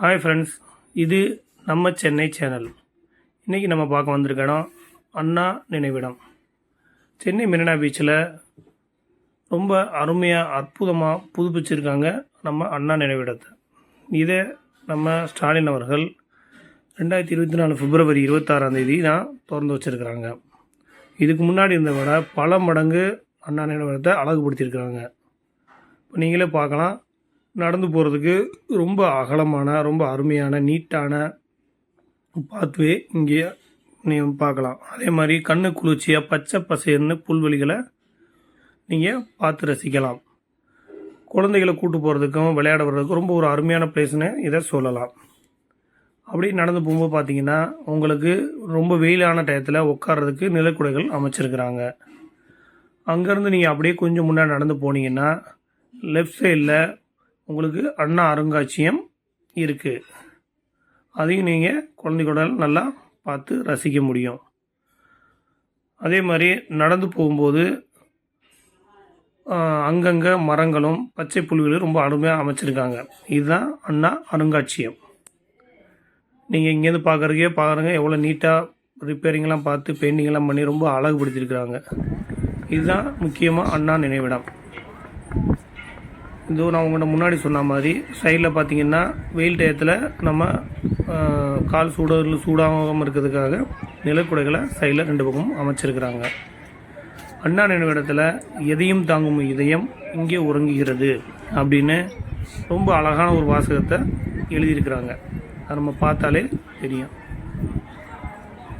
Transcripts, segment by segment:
Hi friends, இது நம்ம Chennai channel. இன்றைக்கி நம்ம பார்க்க வந்திருக்க இடம் அண்ணா நினைவிடம். சென்னை மெரினா பீச்சில் ரொம்ப அருமையாக அற்புதமாக புதுப்பிச்சிருக்காங்க நம்ம அண்ணா நினைவிடத்தை. இதை நம்ம ஸ்டாலின் அவர்கள் 2024 பிப்ரவரி 26 தான் திறந்து வச்சுருக்கிறாங்க. இதுக்கு முன்னாடி இருந்த விட பல மடங்கு அண்ணா நினைவிடத்தை அழகுபடுத்தியிருக்கிறாங்க. இப்போ நீங்களே பார்க்கலாம், நடந்து போகிறதுக்கு ரொம்ப அகலமான ரொம்ப அருமையான நீட்டான பாத்வே இங்கே நீங்கள் பார்க்கலாம். அதே மாதிரி கண்ணு குளிர்ச்சியாக பச்சை பசேர்னு புல்வெளிகளை நீங்கள் பார்த்து ரசிக்கலாம். குழந்தைகளை கூட்டு போகிறதுக்கும் விளையாட வர்றதுக்கும் ரொம்ப ஒரு அருமையான பிளேஸ்னு இதை சொல்லலாம். அப்படி நடந்து போகும்போது பார்த்தீங்கன்னா உங்களுக்கு ரொம்ப வெயிலான டயத்தில் உட்கார்றதுக்கு நிலக்குடைகள் அமைச்சிருக்கிறாங்க. அங்கேருந்து நீங்கள் அப்படியே கொஞ்சம் முன்னாடி நடந்து போனீங்கன்னா லெஃப்ட் சைடில் உங்களுக்கு அண்ணா அருங்காட்சியகம் இருக்குது. அதையும் நீங்கள் குழந்தைகளோட நல்லா பார்த்து ரசிக்க முடியும். அதே மாதிரி நடந்து போகும்போது அங்கங்கே மரங்களும் பச்சை புல்வெளியும் ரொம்ப அருமையாக அமைச்சிருக்காங்க. இதுதான் அண்ணா அருங்காட்சியகம். நீங்கள் இங்கேருந்து பார்க்குறதுக்கே பாருங்கள் எவ்வளோ நீட்டாக ரிப்பேரிங்லாம் பார்த்து பெயிண்டிங்லாம் பண்ணி ரொம்ப அழகுபடுத்தியிருக்கிறாங்க. இதுதான் முக்கியமாக அண்ணா நினைவிடம். இதோ நான் உங்கள்கிட்ட முன்னாடி சொன்ன மாதிரி சைடில் பார்த்தீங்கன்னா வெயில் டயத்தில் நம்ம கால் சூடாகாமல் இருக்கிறதுக்காக நிலக்குடைகளை சைடில் 2 பக்கமும் அமைச்சிருக்கிறாங்க. அண்ணா நினைவிடத்தில் எதையும் தாங்கும் இதயம் இங்கே உறங்குகிறது அப்படின்னு ரொம்ப அழகான ஒரு வாசகத்தை எழுதியிருக்கிறாங்க. அதை நம்ம பார்த்தாலே தெரியும்.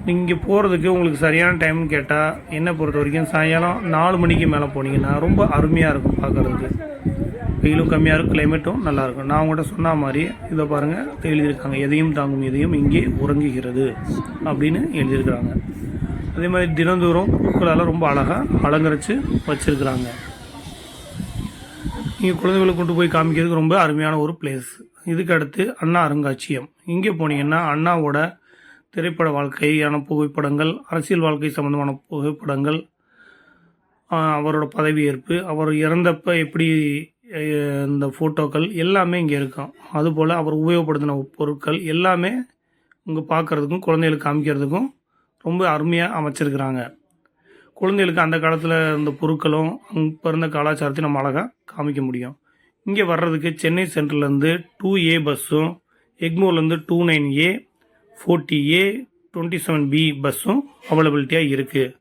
நீங்கள் போகிறதுக்கு உங்களுக்கு சரியான டைம்னு கேட்டால் என்னை பொறுத்த வரைக்கும் சாயங்காலம் 4 மணிக்கு மேலே போனீங்கன்னா ரொம்ப அருமையாக இருக்கும் பார்க்குறதுக்கு. வெயிலும் கம்மியாக இருக்கும், கிளைமேட்டும் நல்லாயிருக்கும். நான் உங்கள்கிட்ட சொன்ன மாதிரி இதை பாருங்கள் எழுதியிருக்காங்க, எதையும் தாங்கும் இதயம் இங்கே உறங்குகிறது அப்படின்னு எழுதியிருக்கிறாங்க. அதே மாதிரி தினந்தோறும் பூக்களால் ரொம்ப அழகாக அலங்கரித்து வச்சுருக்கிறாங்க. நீங்கள் குழந்தைகளை கொண்டு போய் காமிக்கிறதுக்கு ரொம்ப அருமையான ஒரு பிளேஸ். இதுக்கு அடுத்து அண்ணா அருங்காட்சியகம். இங்கே போனீங்கன்னா அண்ணாவோட திரைப்பட வாழ்க்கையான புகைப்படங்கள், அரசியல் வாழ்க்கை சம்மந்தமான புகைப்படங்கள், அவரோட பதவியேற்பு, அவர் இறந்தப்போ எப்படி இந்த ஃபோட்டோக்கள் எல்லாமே இங்கே இருக்கும். அதுபோல் அவர் உபயோகப்படுத்தின பொருட்கள் எல்லாமே இங்கே பார்க்குறதுக்கும் குழந்தைகளுக்கு காமிக்கிறதுக்கும் ரொம்ப அருமையாக அமைச்சிருக்கிறாங்க. குழந்தைகளுக்கு அந்த காலத்தில் இருந்த பொருட்களும் இப்போ இருந்த கலாச்சாரத்தையும் நம்ம அழகாக காமிக்க முடியும். இங்கே வர்றதுக்கு சென்னை சென்ட்ரலேருந்து 2A பஸ்ஸும், எக்மோர்லேருந்து 29A, 40A, 27B பஸ்ஸும் அவைலபிலிட்டியாக இருக்குது.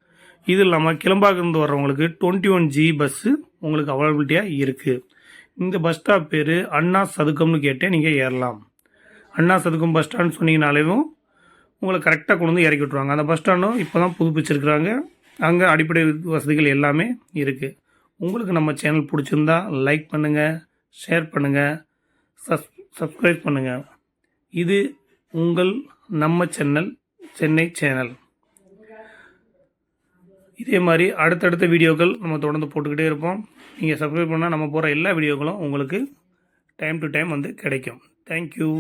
இது இல்லாமல் கிளம்பாக்கிருந்து வர்றவங்களுக்கு 21G பஸ்ஸு உங்களுக்கு அவைலபிலிட்டியாக இருக்குது. இந்த பஸ் ஸ்டாப் பேர் அண்ணா சதுக்கம்னு கேட்டே நீங்கள் ஏறலாம். அண்ணா சதுக்கம் பஸ் ஸ்டாண்ட் சொன்னீங்கனாலேயும் உங்களை கரெக்டாக கொண்டு வந்து இறக்கி விட்ருவாங்க. அந்த பஸ் ஸ்டாண்டும் இப்போ தான் புதுப்பிச்சிருக்கிறாங்க. அங்கே அடிப்படை வசதிகள் எல்லாமே இருக்குது. உங்களுக்கு நம்ம சேனல் பிடிச்சிருந்தா லைக் பண்ணுங்கள், ஷேர் பண்ணுங்கள், சப்ஸ்கிரைப் பண்ணுங்கள். இது உங்கள் நம்ம சேனல், சென்னை சேனல். இதே மாதிரி அடுத்தடுத்த வீடியோக்கள் நம்ம தொடர்ந்து போட்டுக்கிட்டே இருப்போம். நீங்கள் சப்ஸ்கிரைப் பண்ணால் நம்ம போகிற எல்லா வீடியோக்களும் உங்களுக்கு டைம் டு டைம் வந்து கிடைக்கும். தேங்க்யூ.